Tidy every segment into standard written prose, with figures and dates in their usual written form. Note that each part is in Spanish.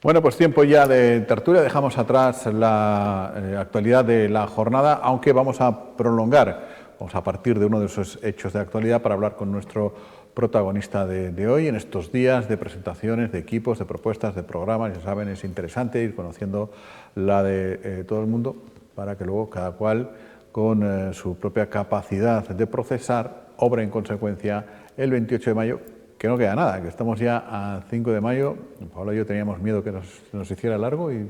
Bueno, pues tiempo ya de tertulia, dejamos atrás la actualidad de la jornada, aunque vamos a prolongar, vamos a partir de uno de esos hechos de actualidad para hablar con nuestro protagonista de hoy en estos días de presentaciones, de equipos, de propuestas, de programas. Ya saben, es interesante ir conociendo la de todo el mundo para que luego cada cual con su propia capacidad de procesar obre en consecuencia el 28 de mayo, que no queda nada, que estamos ya a 5 de mayo. Paola y yo teníamos miedo que nos hiciera largo y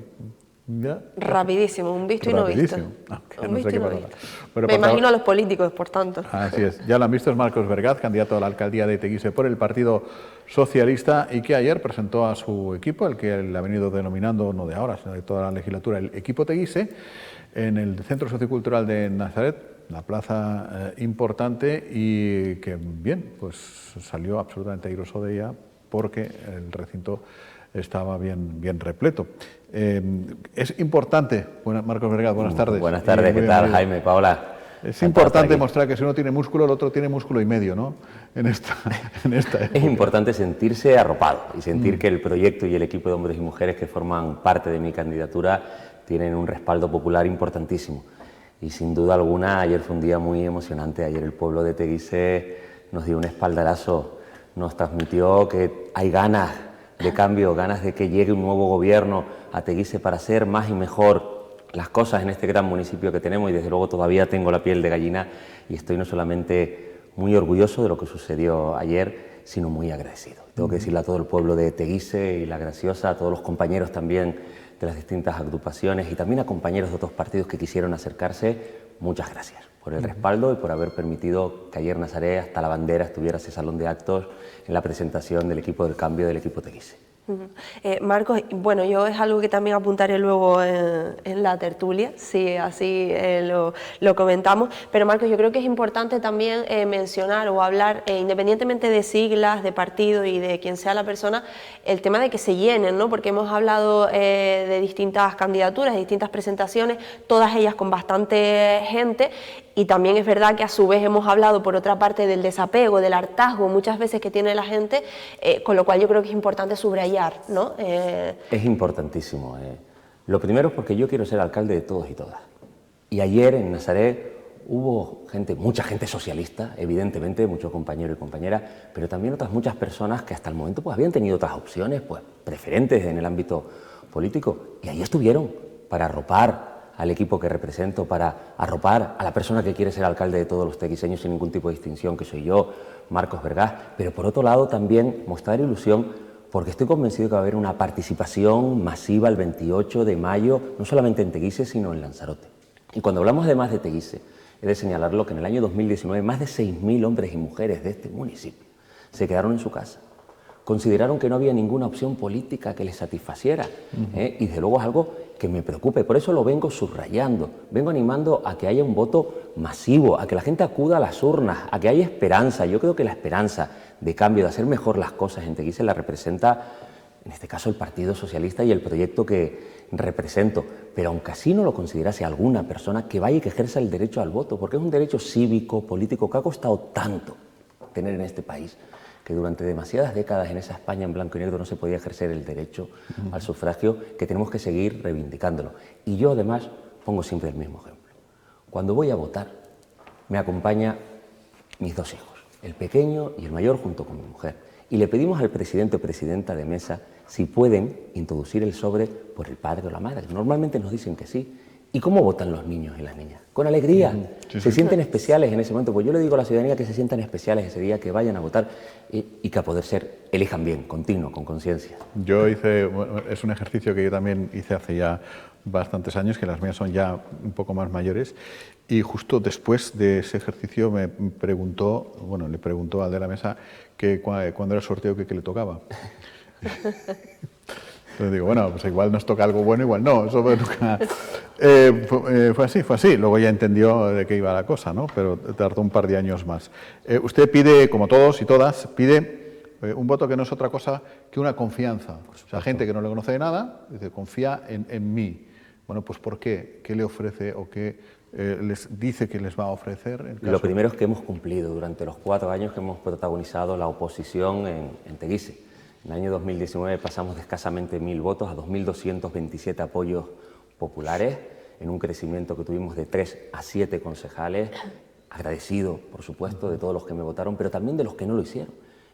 ya... Rapidísimo, un visto y no visto. No sé qué pasará. Me imagino a los políticos, por tanto. Así es, ya lo han visto, es Marcos Vergaz, candidato a la alcaldía de Teguise por el Partido Socialista y que ayer presentó a su equipo, el que le ha venido denominando, no de ahora, sino de toda la legislatura, el equipo Teguise, en el Centro Sociocultural de Nazaret, la plaza importante, y que bien, pues salió absolutamente airoso de ella porque el recinto estaba bien repleto. Es importante, Marcos Vergaz, buenas tardes. Buenas tardes, ¿qué tal, Jaime, Paola? Es importante mostrar que si uno tiene músculo, el otro tiene músculo y medio, ¿no? En esta época. Es importante sentirse arropado y sentir que el proyecto y el equipo de hombres y mujeres que forman parte de mi candidatura tienen un respaldo popular importantísimo. Y sin duda alguna, ayer fue un día muy emocionante. Ayer el pueblo de Teguise nos dio un espaldarazo, nos transmitió que hay ganas de cambio, ganas de que llegue un nuevo gobierno a Teguise para hacer más y mejor las cosas en este gran municipio que tenemos, y desde luego todavía tengo la piel de gallina y estoy no solamente muy orgulloso de lo que sucedió ayer, sino muy agradecido. Tengo que decirle a todo el pueblo de Teguise y La Graciosa, a todos los compañeros también de las distintas agrupaciones y también a compañeros de otros partidos que quisieron acercarse, muchas gracias por el respaldo y por haber permitido que ayer Nazaret, hasta la bandera, estuviera ese salón de actos en la presentación del equipo del cambio del equipo Teguise. Marcos, bueno, yo es algo que también apuntaré luego en la tertulia, si así lo comentamos, pero Marcos, yo creo que es importante también mencionar o hablar, independientemente de siglas, de partido y de quien sea la persona, el tema de que se llenen, ¿no? Porque hemos hablado de distintas candidaturas, de distintas presentaciones, todas ellas con bastante gente. Y también es verdad que a su vez hemos hablado por otra parte del desapego, del hartazgo muchas veces que tiene la gente, con lo cual yo creo que es importante subrayar, ¿no? Es importantísimo. Lo primero es porque yo quiero ser alcalde de todos y todas. Y ayer en Nazaret hubo gente, mucha gente socialista, evidentemente, muchos compañeros y compañeras, pero también otras muchas personas que hasta el momento pues, habían tenido otras opciones pues, preferentes en el ámbito político, y ahí estuvieron para arropar al equipo que represento, para arropar a la persona que quiere ser alcalde de todos los teguiseños sin ningún tipo de distinción, que soy yo, Marcos Vergaz, pero por otro lado también mostrar ilusión porque estoy convencido que va a haber una participación masiva el 28 de mayo, no solamente en Teguise, sino en Lanzarote. Y cuando hablamos además de Teguise, he de señalarlo que en el año 2019 más de 6.000 hombres y mujeres de este municipio se quedaron en su casa. Consideraron que no había ninguna opción política que les satisfaciera, y desde luego es algo que me preocupa, por eso lo vengo subrayando, vengo animando a que haya un voto masivo, a que la gente acuda a las urnas, a que haya esperanza. Yo creo que la esperanza de cambio, de hacer mejor las cosas en Teguise la representa, en este caso, el Partido Socialista y el proyecto que represento, pero aunque así no lo considerase alguna persona, que vaya y que ejerza el derecho al voto, porque es un derecho cívico, político, que ha costado tanto tener en este país, que durante demasiadas décadas en esa España en blanco y negro no se podía ejercer el derecho al sufragio, que tenemos que seguir reivindicándolo. Y yo además pongo siempre el mismo ejemplo. Cuando voy a votar me acompaña mis dos hijos, el pequeño y el mayor, junto con mi mujer, y le pedimos al presidente o presidenta de mesa si pueden introducir el sobre por el padre o la madre. Normalmente nos dicen que sí. ¿Y cómo votan los niños y las niñas? Con alegría. Se sienten especiales en ese momento. Pues yo le digo a la ciudadanía que se sientan especiales ese día, que vayan a votar y que a poder ser elijan bien, continuo, con conciencia. Yo hice, bueno, es un ejercicio que yo también hice hace ya bastantes años, que las mías son ya un poco más mayores, y justo después de ese ejercicio me preguntó, bueno, le preguntó al de la mesa que cuando era el sorteo que le tocaba. Entonces digo, bueno, pues igual nos toca algo bueno, igual no. Eso nunca... fue así. Luego ya entendió de qué iba la cosa, ¿no? Pero tardó un par de años más. Usted pide, como todos y todas, pide un voto que no es otra cosa que una confianza. O sea, gente que no le conoce de nada, dice, confía en mí. Bueno, pues ¿por qué? ¿Qué le ofrece o qué les dice que les va a ofrecer? Lo primero es que hemos cumplido durante los 4 años que hemos protagonizado la oposición en Teguise. En el año 2019 pasamos de escasamente 1.000 votos a 2.227 apoyos populares, en un crecimiento que tuvimos de 3 a 7 concejales, agradecido, por supuesto, de todos los que me votaron, pero también de los que no lo hicieron.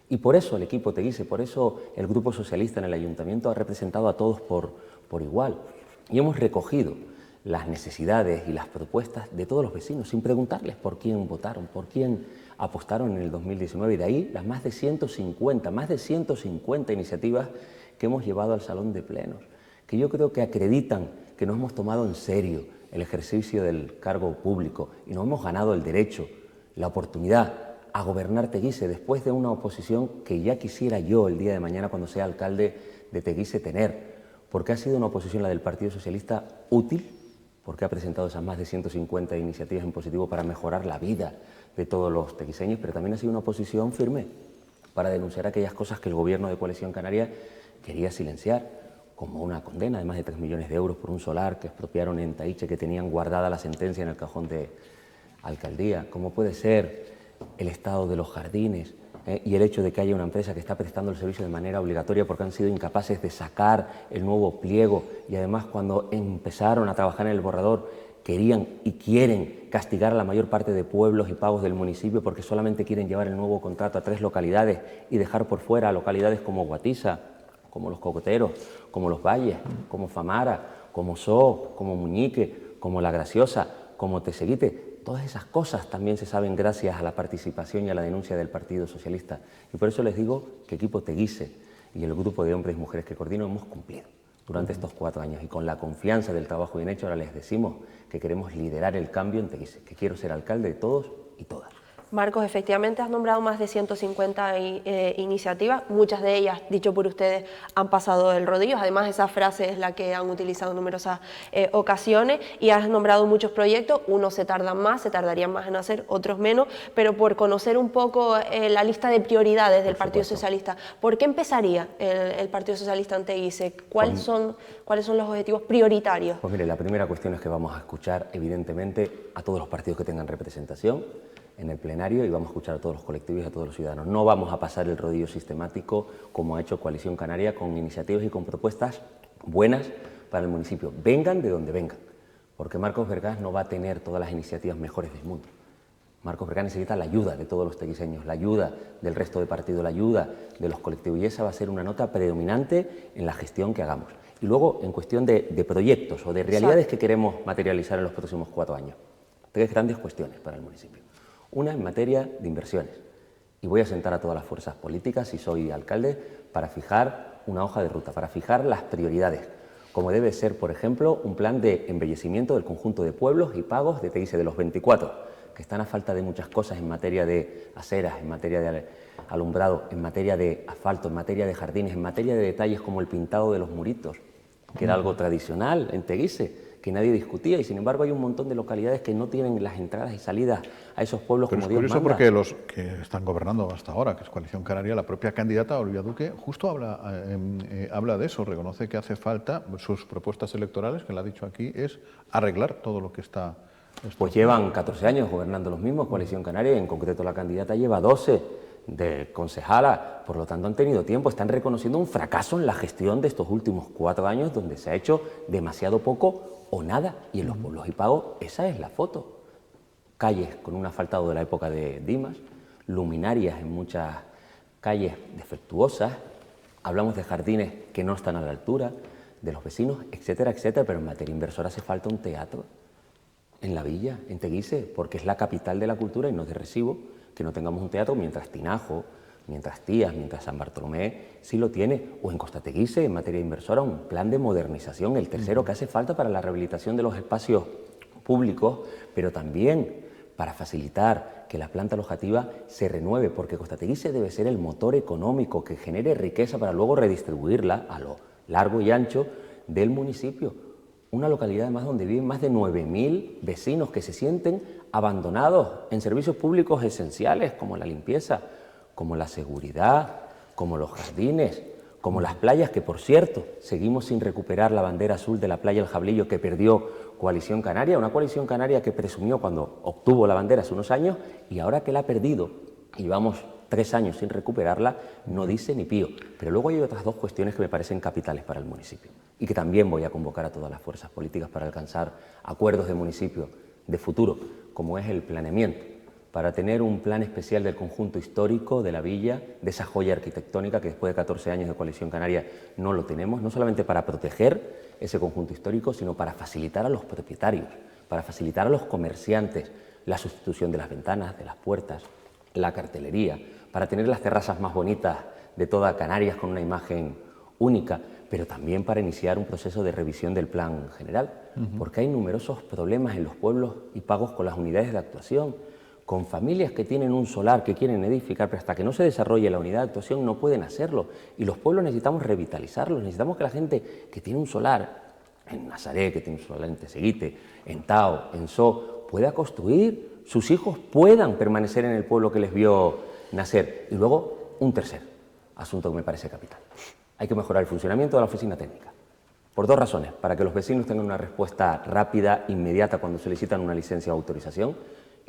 Y por eso el equipo Teguise, por eso el Grupo Socialista en el Ayuntamiento ha representado a todos por igual. Y hemos recogido las necesidades y las propuestas de todos los vecinos, sin preguntarles por quién votaron, por quién apostaron en el 2019. Y de ahí las más de 150 iniciativas que hemos llevado al Salón de Plenos, que yo creo que acreditan que nos hemos tomado en serio el ejercicio del cargo público y nos hemos ganado el derecho, la oportunidad a gobernar Teguise después de una oposición que ya quisiera yo el día de mañana, cuando sea alcalde de Teguise, tener, porque ha sido una oposición, la del Partido Socialista, útil, porque ha presentado esas más de 150 iniciativas en positivo para mejorar la vida de todos los teguiseños, pero también ha sido una oposición firme para denunciar aquellas cosas que el Gobierno de Coalición Canaria quería silenciar, como una condena de más de 3 millones de euros por un solar que expropiaron en Taiche, que tenían guardada la sentencia en el cajón de alcaldía, como puede ser el estado de los jardines y el hecho de que haya una empresa que está prestando el servicio de manera obligatoria porque han sido incapaces de sacar el nuevo pliego y además cuando empezaron a trabajar en el borrador querían y quieren castigar a la mayor parte de pueblos y pagos del municipio porque solamente quieren llevar el nuevo contrato a 3 localidades y dejar por fuera localidades como Guatisa, como Los Cocoteros, como Los Valles, como Famara, como So, como Muñique, como La Graciosa, como Teseguite. Todas esas cosas también se saben gracias a la participación y a la denuncia del Partido Socialista. Y por eso les digo que equipo Teguise y el grupo de hombres y mujeres que coordino hemos cumplido durante estos 4 años. Y con la confianza del trabajo bien hecho ahora les decimos que queremos liderar el cambio en Teguise, que quiero ser alcalde de todos y todas. Marcos, efectivamente has nombrado más de 150 iniciativas, muchas de ellas, dicho por ustedes, han pasado el rodillo, además esa frase es la que han utilizado en numerosas ocasiones, y has nombrado muchos proyectos, unos se tardan más, se tardarían más en hacer, otros menos, pero por conocer un poco la lista de prioridades del Partido Socialista, ¿por qué empezaría el Partido Socialista en Teguise? ¿Cuáles son los objetivos prioritarios? Pues mire, la primera cuestión es que vamos a escuchar evidentemente a todos los partidos que tengan representación en el plenario y vamos a escuchar a todos los colectivos y a todos los ciudadanos. No vamos a pasar el rodillo sistemático como ha hecho Coalición Canaria con iniciativas y con propuestas buenas para el municipio. Vengan de donde vengan, porque Marcos Vergás no va a tener todas las iniciativas mejores del mundo. Marcos Vergás necesita la ayuda de todos los teguiseños, la ayuda del resto de partidos, la ayuda de los colectivos y esa va a ser una nota predominante en la gestión que hagamos. Y luego, en cuestión de proyectos o de realidades que queremos materializar en los próximos 4 años. 3 grandes cuestiones para el municipio. Una en materia de inversiones. Y voy a sentar a todas las fuerzas políticas, si soy alcalde, para fijar una hoja de ruta, para fijar las prioridades, como debe ser, por ejemplo, un plan de embellecimiento del conjunto de pueblos y pagos de Teguise, de los 24, que están a falta de muchas cosas en materia de aceras, en materia de alumbrado, en materia de asfalto, en materia de jardines, en materia de detalles como el pintado de los muritos, que era algo tradicional en Teguise, que nadie discutía, y sin embargo hay un montón de localidades que no tienen las entradas y salidas a esos pueblos. Pero como es Dios curioso manda. porque los que están gobernando hasta ahora, que es Coalición Canaria, la propia candidata Olivia Duque justo habla de eso, reconoce que hace falta, sus propuestas electorales, que le ha dicho aquí, es arreglar todo lo que está... Pues llevan 14 años gobernando los mismos, Coalición Canaria, en concreto la candidata lleva 12 de concejala, por lo tanto han tenido tiempo, están reconociendo un fracaso en la gestión de estos últimos 4 años donde se ha hecho demasiado poco o nada, y en los pueblos y pagos esa es la foto. Calles con un asfaltado de la época de Dimas, luminarias en muchas calles defectuosas, hablamos de jardines que no están a la altura de los vecinos, etcétera, etcétera, pero en materia inversora hace falta un teatro en la villa, en Teguise, porque es la capital de la cultura y no es de recibo que no tengamos un teatro, mientras Tinajo, mientras Tías, mientras San Bartolomé sí lo tiene, o en Costa Teguise, en materia inversora, un plan de modernización, el tercero que hace falta para la rehabilitación de los espacios públicos, pero también para facilitar que la planta alojativa se renueve, porque Costa Teguise debe ser el motor económico que genere riqueza para luego redistribuirla a lo largo y ancho del municipio. Una localidad además donde viven más de 9.000 vecinos que se sienten abandonados en servicios públicos esenciales como la limpieza, como la seguridad, como los jardines, como las playas, que por cierto seguimos sin recuperar la bandera azul de la playa El Jablillo que perdió Coalición Canaria, una Coalición Canaria que presumió cuando obtuvo la bandera hace unos años y ahora que la ha perdido y llevamos 3 años sin recuperarla, no dice ni pío. Pero luego hay otras 2 cuestiones que me parecen capitales para el municipio y que también voy a convocar a todas las fuerzas políticas para alcanzar acuerdos de municipio de futuro, como es el planeamiento, para tener un plan especial del conjunto histórico de la villa, de esa joya arquitectónica que después de 14 años de Coalición Canaria no lo tenemos, no solamente para proteger ese conjunto histórico, sino para facilitar a los propietarios, para facilitar a los comerciantes la sustitución de las ventanas, de las puertas, la cartelería, para tener las terrazas más bonitas de toda Canarias con una imagen única, pero también para iniciar un proceso de revisión del plan general, porque hay numerosos problemas en los pueblos y pagos con las unidades de actuación, con familias que tienen un solar que quieren edificar, pero hasta que no se desarrolle la unidad de actuación no pueden hacerlo. Y los pueblos necesitamos revitalizarlos, necesitamos que la gente que tiene un solar en Nazaret, que tiene un solar en Teseguite, en Tao, en So, pueda construir, sus hijos puedan permanecer en el pueblo que les vio nacer. Y luego, un tercer asunto que me parece capital. Hay que mejorar el funcionamiento de la oficina técnica. Por 2 razones. Para que los vecinos tengan una respuesta rápida, inmediata, cuando solicitan una licencia o autorización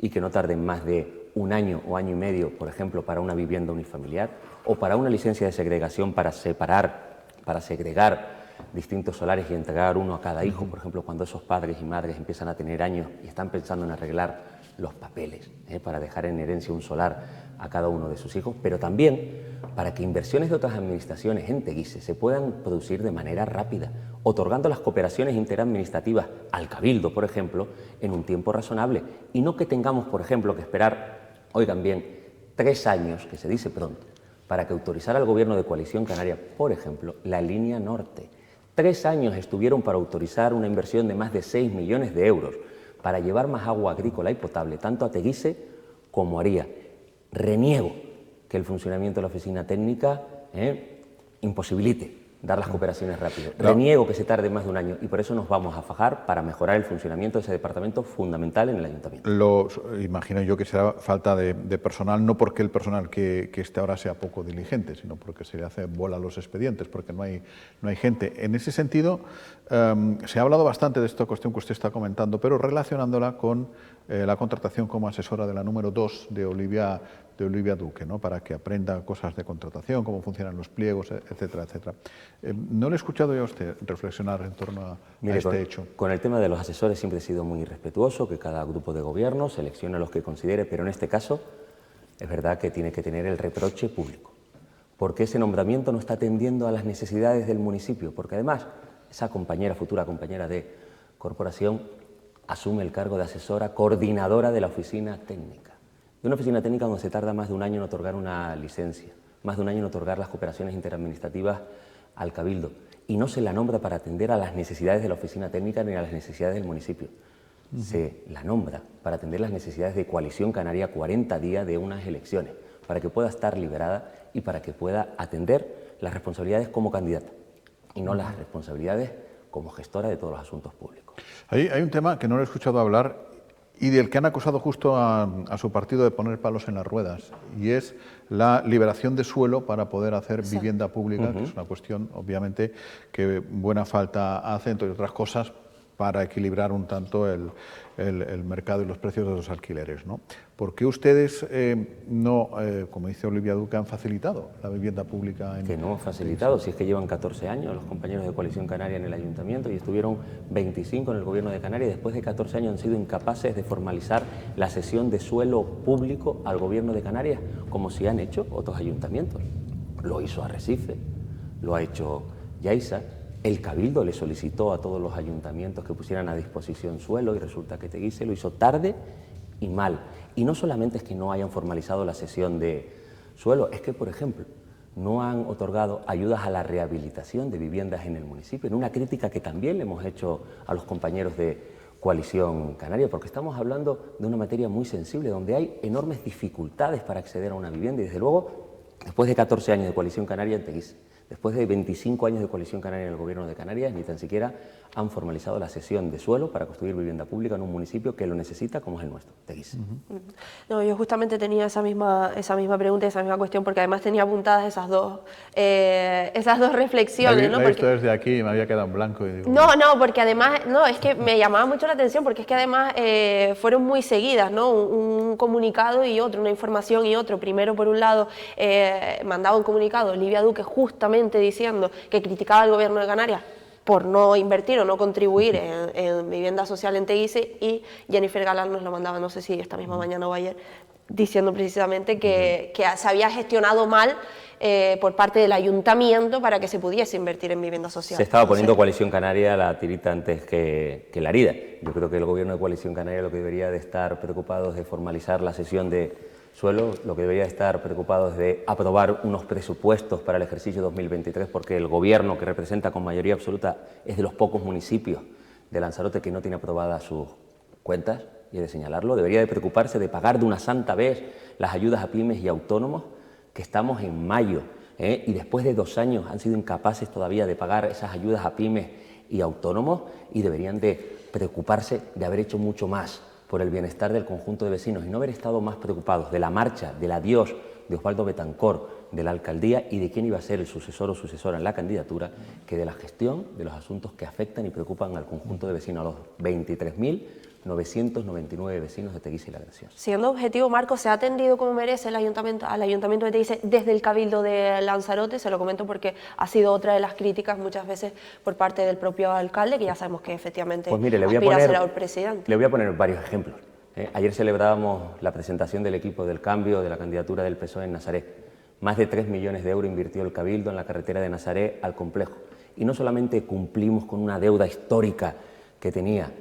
y que no tarden más de 1 año o año y medio, por ejemplo, para una vivienda unifamiliar o para una licencia de segregación para segregar distintos solares y entregar uno a cada hijo, por ejemplo, cuando esos padres y madres empiezan a tener años y están pensando en arreglar los papeles para dejar en herencia un solar a cada uno de sus hijos, pero también para que inversiones de otras administraciones en Teguise se puedan producir de manera rápida, otorgando las cooperaciones interadministrativas al Cabildo, por ejemplo, en un tiempo razonable, y no que tengamos, por ejemplo, que esperar, oigan bien, 3 años, que se dice pronto, para que autorizara al Gobierno de Coalición Canaria, por ejemplo, la línea norte. 3 años estuvieron para autorizar una inversión de más de 6 millones de euros para llevar más agua agrícola y potable, tanto a Teguise como a Aría. Reniego que el funcionamiento de la oficina técnica imposibilite dar las cooperaciones rápido. Reniego que se tarde más de 1 año y por eso nos vamos a fajar para mejorar el funcionamiento de ese departamento fundamental en el ayuntamiento. Imagino yo que será falta de personal, no porque el personal que esté ahora sea poco diligente, sino porque se le hace bola a los expedientes, porque no hay gente. En ese sentido, se ha hablado bastante de esta cuestión que usted está comentando, pero relacionándola con la contratación como asesora de la número 2 de Olivia Duque, ¿no? Para que aprenda cosas de contratación, cómo funcionan los pliegos, etcétera, etcétera. No le he escuchado yo a usted reflexionar en torno a este hecho. Con el tema de los asesores siempre he sido muy respetuoso, que cada grupo de gobierno seleccione a los que considere, pero en este caso es verdad que tiene que tener el reproche público, porque ese nombramiento no está atendiendo a las necesidades del municipio, porque además esa compañera, futura compañera de corporación, asume el cargo de asesora coordinadora de la oficina técnica. De una oficina técnica donde se tarda más de 1 año en otorgar una licencia, más de 1 año en otorgar las cooperaciones interadministrativas al Cabildo, y no se la nombra para atender a las necesidades de la oficina técnica ni a las necesidades del municipio. Se la nombra para atender las necesidades de Coalición Canaria 40 días de unas elecciones, para que pueda estar liberada y para que pueda atender las responsabilidades como candidata y no las responsabilidades como gestora de todos los asuntos públicos. Hay un tema que no le he escuchado hablar y del que han acusado justo a su partido de poner palos en las ruedas, y es la liberación de suelo para poder hacer vivienda pública, que es una cuestión, obviamente, que buena falta hace, entre otras cosas, para equilibrar un tanto el mercado y los precios de los alquileres, ¿no? ¿Por qué ustedes como dice Olivia Duque, han facilitado la vivienda pública? Que no han facilitado, si es que llevan 14 años los compañeros de Coalición Canaria en el Ayuntamiento y estuvieron 25 en el Gobierno de Canarias y después de 14 años han sido incapaces de formalizar la cesión de suelo público al Gobierno de Canarias, como si han hecho otros ayuntamientos. Lo hizo Arrecife, lo ha hecho Yaiza. El Cabildo le solicitó a todos los ayuntamientos que pusieran a disposición suelo y resulta que Teguise lo hizo tarde y mal. Y no solamente es que no hayan formalizado la cesión de suelo, es que, por ejemplo, no han otorgado ayudas a la rehabilitación de viviendas en el municipio, en una crítica que también le hemos hecho a los compañeros de Coalición Canaria, porque estamos hablando de una materia muy sensible, donde hay enormes dificultades para acceder a una vivienda y, desde luego, después de 14 años de Coalición Canaria en Teguise, Después de 25 años de coalición canaria en el Gobierno de Canarias, ni tan siquiera han formalizado la cesión de suelo para construir vivienda pública en un municipio que lo necesita, como es el nuestro, Teguise. No, yo justamente tenía esa misma pregunta, esa misma cuestión, porque además tenía apuntadas esas dos reflexiones, ¿no? La he visto Porque... desde aquí y me había quedado en blanco. Y digo, No, porque además, es que me llamaba mucho la atención, porque es que además fueron muy seguidas, ¿no? Un comunicado y otro, una información y otro. Primero, por un lado, mandaba un comunicado Olivia Duque justamente diciendo que criticaba al Gobierno de Canarias por no invertir o no contribuir en vivienda social en Teguise, y Jennifer Galán nos lo mandaba, no sé si esta misma mañana o ayer, diciendo precisamente que se había gestionado mal por parte del ayuntamiento para que se pudiese invertir en vivienda social. Se estaba poniendo Coalición Canaria la tirita antes que la herida. Yo creo que el Gobierno de Coalición Canaria lo que debería de estar preocupado es de formalizar la cesión de suelo, lo que debería estar preocupado es de aprobar unos presupuestos para el ejercicio 2023, porque el Gobierno, que representa con mayoría absoluta, es de los pocos municipios de Lanzarote que no tiene aprobadas sus cuentas, y he de señalarlo. Debería de preocuparse de pagar de una santa vez las ayudas a pymes y autónomos, que estamos en mayo, y después de 2 años han sido incapaces todavía de pagar esas ayudas a pymes y autónomos, y deberían de preocuparse de haber hecho mucho más por el bienestar del conjunto de vecinos y no haber estado más preocupados de la marcha, del adiós de Osvaldo Betancor de la alcaldía y de quién iba a ser el sucesor o sucesora en la candidatura, que de la gestión de los asuntos que afectan y preocupan al conjunto de vecinos, a los 23.999 vecinos de Teguise y La Graciosa. Siendo objetivo, Marcos, ¿se ha atendido como merece al ayuntamiento de Teguise desde el Cabildo de Lanzarote? Se lo comento porque ha sido otra de las críticas muchas veces por parte del propio alcalde, que ya sabemos que efectivamente pues mire, aspira a ser el presidente. Le voy a poner varios ejemplos. Ayer celebrábamos la presentación del equipo del cambio de la candidatura del PSOE en Nazaret. Más de 3 millones de euros invirtió el Cabildo en la carretera de Nazaret al complejo. Y no solamente cumplimos con una deuda histórica que tenía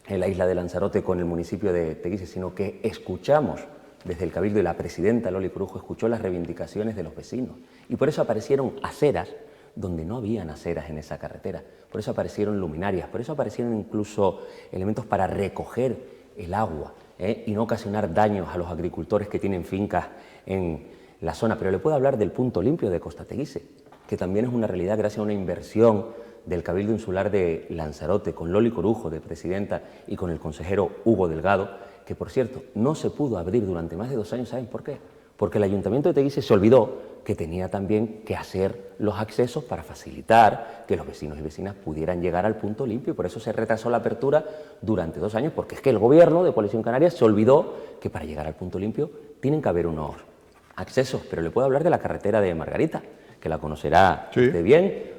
en la isla de Lanzarote con el municipio de Teguise, sino que escuchamos desde el Cabildo, y la presidenta Loli Corujo escuchó las reivindicaciones de los vecinos. Y por eso aparecieron aceras donde no habían aceras en esa carretera. Por eso aparecieron luminarias, por eso aparecieron incluso elementos para recoger el agua y no ocasionar daños a los agricultores que tienen fincas en la zona. Pero le puedo hablar del punto limpio de Costa Teguise, que también es una realidad gracias a una inversión del Cabildo Insular de Lanzarote, con Loli Corujo de presidenta y con el consejero Hugo Delgado, que por cierto no se pudo abrir durante más de 2 años. ¿Saben por qué? Porque el Ayuntamiento de Teguise se olvidó que tenía también que hacer los accesos para facilitar que los vecinos y vecinas pudieran llegar al punto limpio, y por eso se retrasó la apertura durante 2 años, porque es que el Gobierno de Coalición Canaria se olvidó que para llegar al punto limpio tienen que haber unos accesos. Pero le puedo hablar de la carretera de Margarita, que la conocerá usted bien,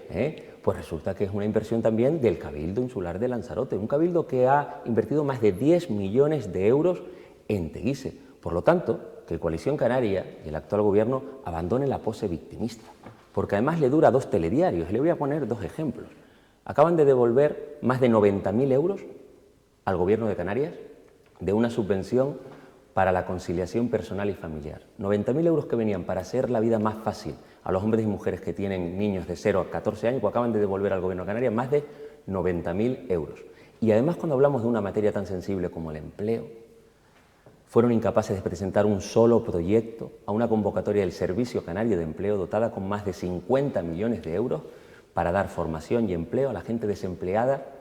Pues resulta que es una inversión también del Cabildo Insular de Lanzarote, un cabildo que ha invertido más de 10 millones de euros en Teguise. Por lo tanto, que Coalición Canaria y el actual Gobierno abandonen la pose victimista, porque además le dura 2 telediarios. Le voy a poner 2 ejemplos. Acaban de devolver más de 90.000 euros al Gobierno de Canarias de una subvención para la conciliación personal y familiar. 90.000 euros que venían para hacer la vida más fácil a los hombres y mujeres que tienen niños de 0 a 14 años, pues acaban de devolver al Gobierno de Canarias más de 90.000 euros. Y además, cuando hablamos de una materia tan sensible como el empleo, fueron incapaces de presentar un solo proyecto a una convocatoria del Servicio Canario de Empleo dotada con más de 50 millones de euros para dar formación y empleo a la gente desempleada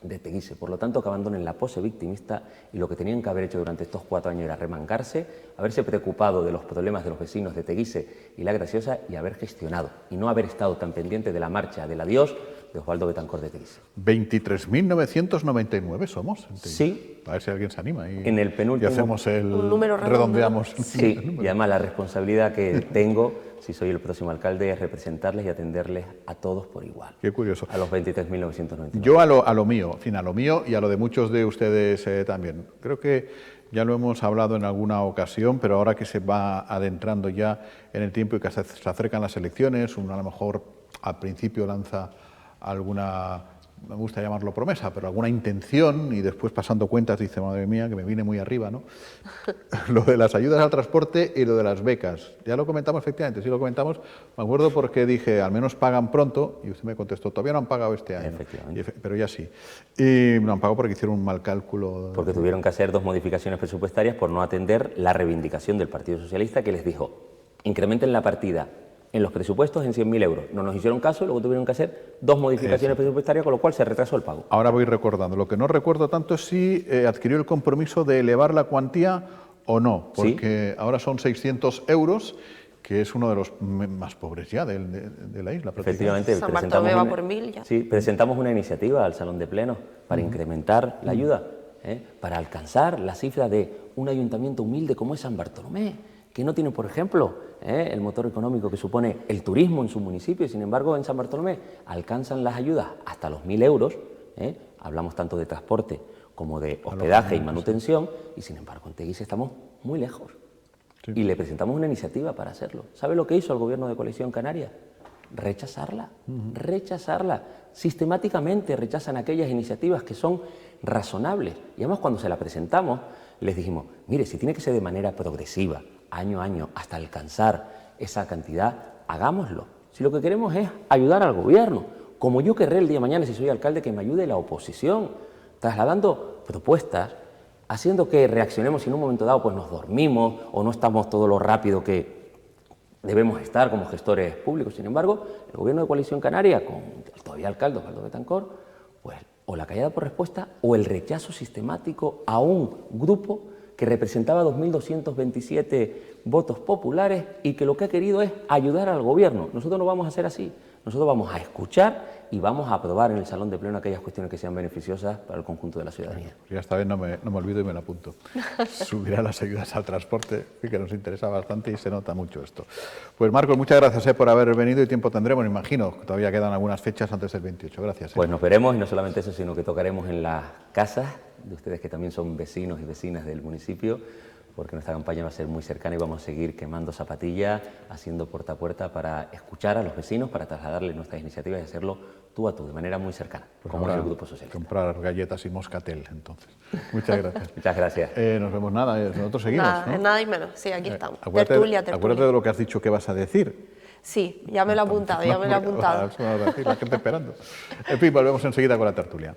de Teguise. Por lo tanto, que abandonen la pose victimista, y lo que tenían que haber hecho durante estos 4 años era remangarse, haberse preocupado de los problemas de los vecinos de Teguise y La Graciosa y haber gestionado, y no haber estado tan pendiente de la marcha del adiós de Osvaldo Betancor de Teguise. 23.999 somos. Sí. A ver si alguien se anima y, en el penúltimo, y hacemos un número redondo. redondeamos. Sí, y además la responsabilidad que tengo, si soy el próximo alcalde, es representarles y atenderles a todos por igual. Qué curioso. A los 23.999. Yo a lo mío, en fin, a lo mío y a lo de muchos de ustedes también. Creo que ya lo hemos hablado en alguna ocasión, pero ahora que se va adentrando ya en el tiempo y que se acercan las elecciones, uno a lo mejor al principio lanza alguna, me gusta llamarlo promesa, pero alguna intención, y después pasando cuentas dice, madre mía, que me viene muy arriba, ¿no? Lo de las ayudas al transporte y lo de las becas. Ya lo comentamos, efectivamente, sí lo comentamos. Me acuerdo porque dije, al menos pagan pronto, y usted me contestó, todavía no han pagado este año. Efectivamente. Pero ya sí. Y no han pagado porque hicieron un mal cálculo. Porque tuvieron que hacer 2 modificaciones presupuestarias por no atender la reivindicación del Partido Socialista, que les dijo, incrementen la partida en los presupuestos en 100.000 euros. No nos hicieron caso y luego tuvieron que hacer 2 modificaciones presupuestarias, con lo cual se retrasó el pago. Ahora voy recordando. Lo que no recuerdo tanto es si adquirió el compromiso de elevar la cuantía o no, porque ahora son 600 euros, que es uno de los más pobres ya de la isla. Efectivamente, San Bartolomé va por 1.000 ya. Sí, presentamos una iniciativa al Salón de Plenos para incrementar la ayuda, para alcanzar la cifra de un ayuntamiento humilde como es San Bartolomé, que no tiene, por ejemplo, el motor económico que supone el turismo en su municipio, y sin embargo en San Bartolomé alcanzan las ayudas hasta los 1.000 euros, hablamos tanto de transporte como de hospedaje y manutención, y sin embargo en Teguise estamos muy lejos. Sí. Y le presentamos una iniciativa para hacerlo. ¿Sabe lo que hizo el Gobierno de Coalición Canaria? Rechazarla, rechazarla. Sistemáticamente rechazan aquellas iniciativas que son razonables. Y además cuando se la presentamos, les dijimos, mire, si tiene que ser de manera progresiva, año a año, hasta alcanzar esa cantidad, hagámoslo. Si lo que queremos es ayudar al Gobierno, como yo querré el día de mañana, si soy alcalde, que me ayude la oposición, trasladando propuestas, haciendo que reaccionemos si en un momento dado pues nos dormimos o no estamos todo lo rápido que debemos estar como gestores públicos. Sin embargo, el Gobierno de Coalición Canaria, con el todavía alcalde Osvaldo Betancor, pues o la callada por respuesta o el rechazo sistemático a un grupo que representaba 2.227 votos populares y que lo que ha querido es ayudar al Gobierno. Nosotros no vamos a hacer así. Nosotros vamos a escuchar y vamos a aprobar en el Salón de Pleno aquellas cuestiones que sean beneficiosas para el conjunto de la ciudadanía. Pues ya esta vez no me olvido y me lo apunto. Subirá las ayudas al transporte, que nos interesa bastante y se nota mucho esto. Pues Marcos, muchas gracias por haber venido y tiempo tendremos, me imagino. Todavía quedan algunas fechas antes del 28. Gracias. Pues nos veremos y no solamente eso, sino que tocaremos en las casas de ustedes que también son vecinos y vecinas del municipio, porque nuestra campaña va a ser muy cercana y vamos a seguir quemando zapatillas, haciendo puerta a puerta para escuchar a los vecinos, para trasladarles nuestras iniciativas y hacerlo tú a tú, de manera muy cercana, pues como es el Grupo Socialista. Comprar galletas y moscatel, entonces. Muchas gracias. Muchas gracias. Nos vemos nosotros seguimos, ¿no? Nada y menos, sí, aquí estamos. Tertulia. Acuérdate de lo que has dicho que vas a decir. Sí, ya me lo he apuntado, ya me lo he apuntado. La gente esperando. En fin, volvemos enseguida con la tertulia.